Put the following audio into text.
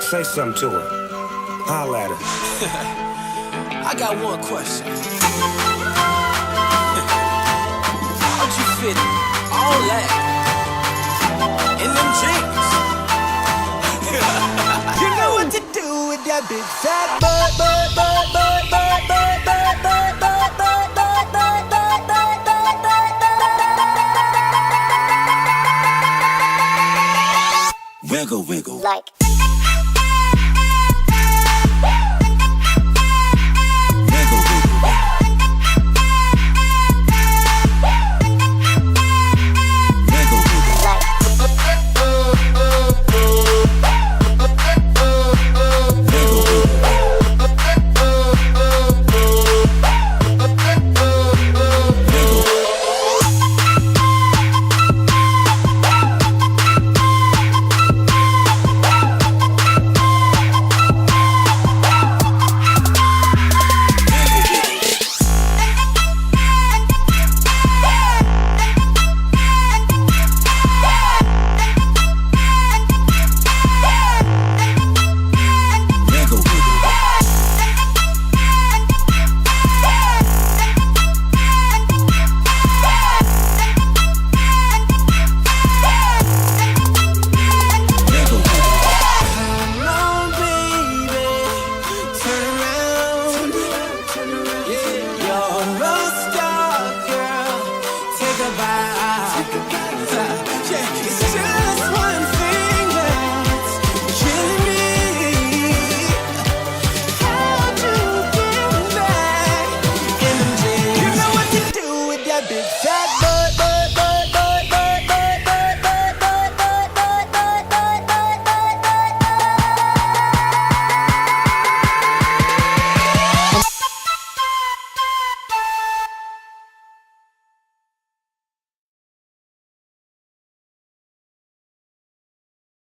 Say something to her. Holla at her. I got one question. How'd you fit all that in them jeans? You know what to do with that big fat butt, butt, butt, butt, butt, butt, butt, butt, butt, butt, butt, butt, butt, butt, butt. Wiggle, wiggle. Like. Take a bite.